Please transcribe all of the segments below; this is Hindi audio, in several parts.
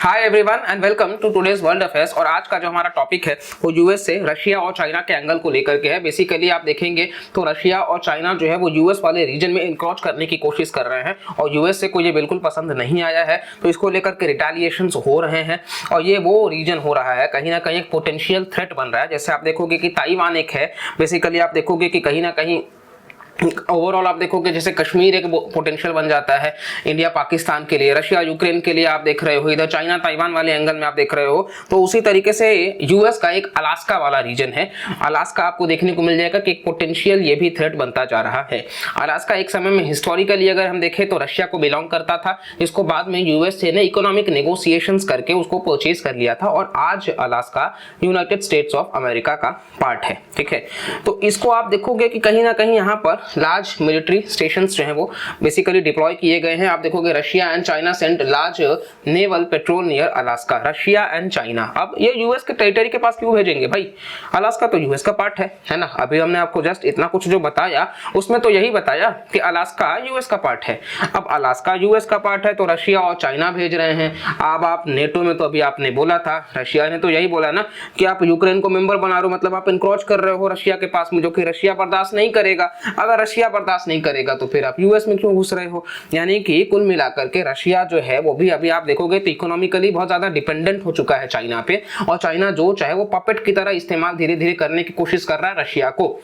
Hi everyone and welcome to today's world affairs. और आज का जो हमारा टॉपिक है वो यूएस से रशिया और चाइना के एंगल को लेकर के है। बेसिकली आप देखेंगे तो रशिया और चाइना जो है वो यूएस वाले रीजन में इंक्रोच करने की कोशिश कर रहे हैं और यूएस से को ये बिल्कुल पसंद नहीं आया है, तो इसको लेकर के रिटेलिएशंस हो रहे हैं और ये वो रीजन हो रहा है कहीं ना कहीं एक पोटेंशियल थ्रेट बन रहा है। जैसे आप देखोगे कि ताइवान एक है, बेसिकली आप देखोगे कि कहीं ना कहीं ओवरऑल आप देखोगे जैसे कश्मीर एक पोटेंशियल बन जाता है इंडिया पाकिस्तान के लिए, रशिया यूक्रेन के लिए आप देख रहे हो, इधर चाइना ताइवान वाले एंगल में आप देख रहे हो। तो उसी तरीके से यूएस का एक अलास्का वाला रीजन है, अलास्का आपको देखने को मिल जाएगा कि एक पोटेंशियल ये भी थ्रेट बनता जा रहा है। अलास्का एक समय में हिस्टोरिकली अगर हम देखें तो रशिया को बिलोंग करता था, इसको बाद में यूएस ने इकोनॉमिक नेगोशिएशंस करके उसको परचेज कर लिया था और आज Alaska United states of America का पार्ट है। ठीक है, तो इसको आप देखोगे कि कहीं ना कहीं यहाँ पर लार्ज मिलिट्री स्टेशंस जो हैं वो बेसिकली डिप्लॉय किए गए हैं। आप देखोगे Russia and China sent large naval patrol near Alaska, Russia and China. अब ये यूएस के टेरिटरी के पास क्यों भेजेंगे भाई, अलास्का तो यूएस का पार्ट है ना। अभी हमने आपको जस्ट इतना कुछ जो बताया उसमें तो यही बताया कि अलास्का यूएस का पार्ट है। अब अलास्का यूएस का पार्ट है तो रशिया और चाइना भेज रहे हैं। अब आप नेटो में तो अभी आपने बोला था, रशिया ने तो यही बोला ना कि आप यूक्रेन को मेंबर बना रहे हो, मतलब आप इंक्रोच कर रहे हो रशिया के पास में, जो कि रशिया बर्दाश्त नहीं करेगा। अगर रशिया बर्दाश्त नहीं करेगा तो फिर आप यूएस में क्यों घुस रहे हो। यानी कि कुल मिलाकर के रशिया जो है वो भी अभी आप देखोगे तो इकोनॉमिकली बहुत ज्यादा डिपेंडेंट हो चुका है चाइना पे, और चाइना जो चाहे वो पपेट की तरह इस्तेमाल धीरे धीरे करने की कोशिश कर रहा है रशिया को।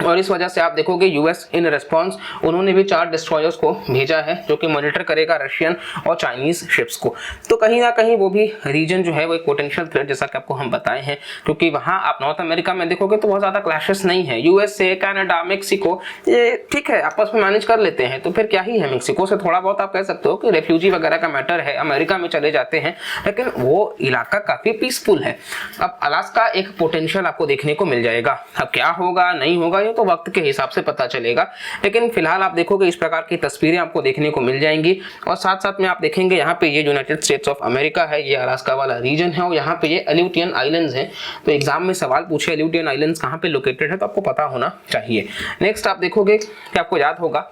और इस वजह से आप देखोगे यूएस इन रिस्पांस उन्होंने भी 4 डिस्ट्रॉयर्स को भेजा है जो कि मॉनिटर करेगा रशियन और चाइनीज शिप्स को। तो कहीं ना कहीं वो भी रीजन जो है वो एक पोटेंशियल थ्रेट जैसा कि आपको हम बताए हैं, क्योंकि वहां आप नॉर्थ अमेरिका में देखोगे तो बहुत ज्यादा क्लैशेस नहीं है। यूएस से कनाडा मेक्सिको ये ठीक है आपस में मैनेज कर लेते हैं, तो फिर क्या ही है। मेक्सिको से थोड़ा बहुत आप कह सकते हो कि रेफ्यूजी वगैरह का मैटर है, अमेरिका में चले जाते हैं, लेकिन वो इलाका काफी पीसफुल है। अब अलास्का एक पोटेंशियल आपको देखने को मिल जाएगा। अब क्या होगा नहीं होगा तो वक्त के हिसाब से पता चलेगा, लेकिन फिलहाल आप देखोगे इस प्रकार की तस्वीरें आपको देखने को मिल जाएंगी। और साथ साथ में आप देखेंगे यहाँ पे ये यूनाइटेड स्टेट्स ऑफ अमेरिका है, ये अलास्का वाला रीजन है और यहाँ पे ये एल्यूटियन आइलैंड्स हैं। तो एग्जाम में सवाल पूछे एल्यूटियन आइलैंड्स कहाँ पे लोकेटेड है तो आपको पता होना चाहिए। नेक्स्ट आप देखोगे कि आपको याद होगा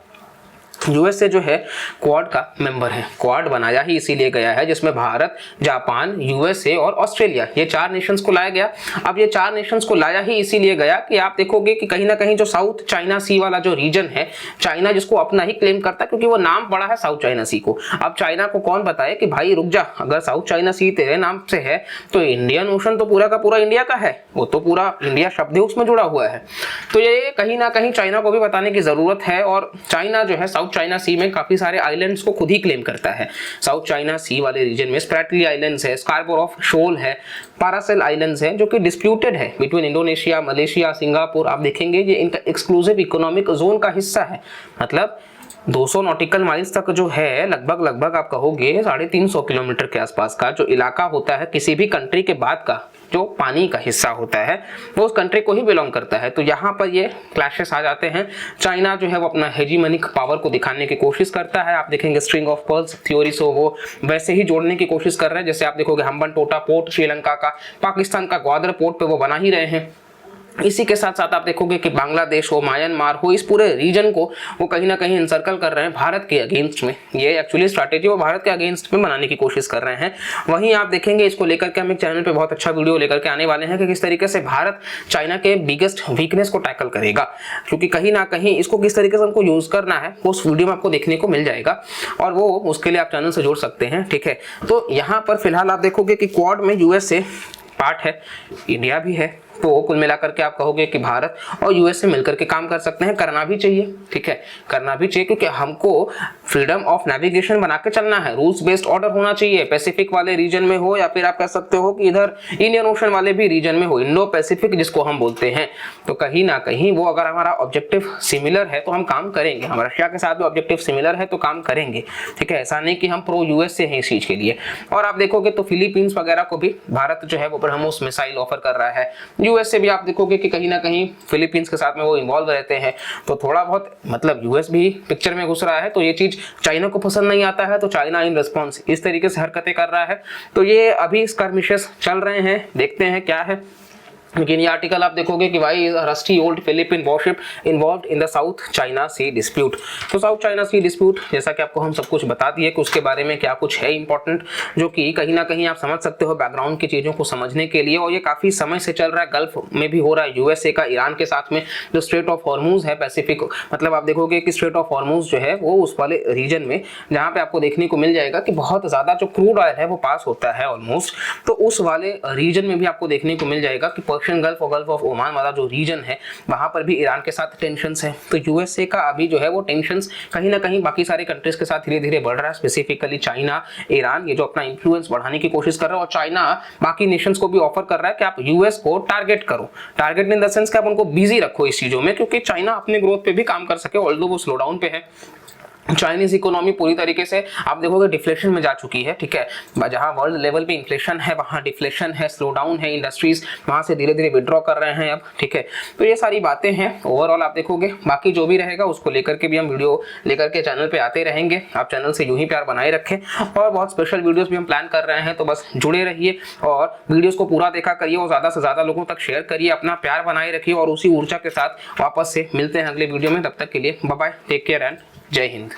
यूएस से जो है क्वाड का मेंबर है, क्वाड बनाया ही इसीलिए गया है जिसमें भारत, जापान, यूएसए और ऑस्ट्रेलिया ये 4 नेशंस को लाया गया। अब ये 4 नेशंस को लाया ही इसीलिए गया कि आप देखोगे कि कहीं ना कहीं जो साउथ चाइना सी वाला जो रीजन है, चाइना जिसको अपना ही क्लेम करता है क्योंकि वो नाम पड़ा है साउथ चाइना सी को। अब चाइना को कौन बताए कि भाई रुक जा, अगर साउथ चाइना सी तेरे नाम से है तो इंडियन ओशन तो पूरा का पूरा इंडिया का है, वो तो पूरा इंडिया शब्द ही उसमें जुड़ा हुआ है। तो ये कहीं ना कहीं चाइना को भी बताने की जरूरत है। और चाइना जो है साउथ चाइना सी में काफी सारे आइलैंड्स को खुद ही क्लेम करता है। साउथ चाइना सी वाले रीजन में स्प्रैटली आइलैंड्स है, स्कार्बोर ऑफ शोल है, पारासेल आइलैंड्स है जो कि डिस्प्यूटेड है बिटवीन इंडोनेशिया, मलेशिया, सिंगापुर। आप देखेंगे ये इनका एक्सक्लूसिव इकोनॉमिक जोन का हिस्सा है, मतलब 200 नॉटिकल माइल्स तक जो है लगभग आप कहोगे 350 किलोमीटर के आसपास का जो इलाका होता है किसी भी कंट्री के बाद का जो पानी का हिस्सा होता है वो उस कंट्री को ही बिलोंग करता है। तो यहाँ पर ये क्लैशेस आ जाते हैं। चाइना जो है वो अपना हेजीमनिक पावर को दिखाने की कोशिश करता है। आप देखेंगे स्ट्रिंग ऑफ पर्ल्स थ्योरी से वो वैसे ही जोड़ने की कोशिश कर रहे हैं, जैसे आप देखोगे हम्बनटोटा पोर्ट श्रीलंका का, पाकिस्तान का ग्वादर पोर्ट पे वो बना ही रहे हैं। इसी के साथ साथ आप देखोगे कि बांग्लादेश हो, म्यांमार हो, इस पूरे रीजन को वो कहीं ना कहीं इंसर्कल कर रहे हैं भारत के अगेंस्ट में। ये एक्चुअली स्ट्रैटेजी वो भारत के अगेंस्ट में बनाने की कोशिश कर रहे हैं। वहीं आप देखेंगे इसको लेकर के हम एक चैनल पे बहुत अच्छा वीडियो लेकर के आने वाले हैं कि किस तरीके से भारत चाइना के बिगेस्ट वीकनेस को टैकल करेगा, क्योंकि कहीं ना कहीं इसको किस तरीके से हमको यूज करना है वो उस वीडियो में आपको देखने को मिल जाएगा और वो उसके लिए आप चैनल से जोड़ सकते हैं। ठीक है, तो यहाँ पर फिलहाल आप देखोगे कि क्वाड में यूएस से पार्ट है, इंडिया भी है। तो कुल मिलाकर के आप कहोगे कि भारत और यूएस से मिलकर के काम कर सकते हैं, करना भी चाहिए। ठीक है, करना भी चाहिए क्योंकि हमको फ्रीडम ऑफ नेविगेशन बना के चलना है, रूल्स बेस्ड ऑर्डर होना चाहिए। पैसिफिक वाले रीजन में हो या फिर आप कह सकते हो कि इधर इंडियन ओशन वाले भी रीजन में हो, इंडो पैसिफिक जिसको हम बोलते हैं। तो कहीं ना कहीं वो अगर हमारा ऑब्जेक्टिव सिमिलर है तो हम काम करेंगे, हम रशिया के साथ भी ऑब्जेक्टिव सिमिलर है तो काम करेंगे। ठीक है, ऐसा नहीं कि हम प्रो यूएस से हैं इस चीज के लिए। और आप देखोगे तो फिलीपींस वगैरह को भी भारत जो है वो ब्रह्मोस मिसाइल ऑफर कर रहा है। यूएस से भी आप देखोगे कि कहीं ना कहीं फिलीपींस के साथ में वो इन्वॉल्व रहते हैं, तो थोड़ा बहुत मतलब यूएस भी पिक्चर में घुस रहा है। तो ये चीज चाइना को पसंद नहीं आता है, तो चाइना इन रिस्पॉन्स इस तरीके से हरकतें कर रहा है। तो ये अभी स्कर्मिशेस चल रहे हैं, देखते हैं क्या है। लेकिन ये आर्टिकल आप देखोगे कि भाई rusty old Philippine warship involved in the South China Sea dispute. तो साउथ चाइना सी डिस्प्यूट जैसा कि आपको हम सब कुछ बता दिए कि उसके बारे में क्या कुछ है इंपॉर्टेंट, जो कि कहीं ना कहीं आप समझ सकते हो बैकग्राउंड की चीजों को समझने के लिए। और ये काफी समय से चल रहा है, गल्फ में भी हो रहा है, यूएसए का ईरान के साथ में जो स्ट्रेट ऑफ हॉर्मूज है पैसिफिक, मतलब आप देखोगे कि स्ट्रेट ऑफ हॉर्मूज जो है वो उस वाले रीजन में जहां पे आपको देखने को मिल जाएगा कि बहुत ज्यादा जो क्रूड ऑयल है वो पास होता है ऑलमोस्ट, तो उस वाले रीजन में भी आपको देखने को मिल जाएगा कि पर्शियन गल्फ और गल्फ ऑफ ओमान वाला जो रीजन है वहां पर भी ईरान के साथ टेंशंस है। तो यूएसए का अभी जो है वो टेंशंस कहीं ना कहीं बाकी सारे कंट्रीज के साथ धीरे धीरे बढ़ रहा है, स्पेसिफिकली चाइना ईरान ये जो अपना इंफ्लुएंस बढ़ाने की कोशिश कर रहा है, और चाइना बाकी नेशंस को भी ऑफर कर रहा है कि आप यूएस को टारगेट करो, टारगेट इन द सेंस कि आप उनको बिजी रखो इस चीजों में, क्योंकि चाइना अपने ग्रोथ पे भी काम कर सके, ऑल्दो वो स्लो डाउन पे है। चाइनीज इकोनॉमी पूरी तरीके से आप देखोगे डिफ्लेशन में जा चुकी है, ठीक है, जहां वर्ल्ड लेवल पे इन्फ्लेशन है वहां डिफ्लेशन है, स्लो डाउन है, इंडस्ट्रीज वहां से धीरे धीरे विड्रॉ कर रहे हैं अब, ठीक है। तो ये सारी बातें हैं ओवरऑल आप देखोगे, बाकी जो भी रहेगा उसको लेकर के भी हम वीडियो लेकर के चैनल पे आते रहेंगे। आप चैनल से यूं ही प्यार बनाए रखें, और बहुत स्पेशल वीडियोस भी हम प्लान कर रहे हैं, तो बस जुड़े रहिए और वीडियोस को पूरा देखा करिए और ज्यादा से ज्यादा लोगों तक शेयर करिए, अपना प्यार बनाए रखिए, और उसी ऊर्जा के साथ वापस से मिलते हैं अगले वीडियो में। तब तक के लिए bye bye, take care and जय हिंद।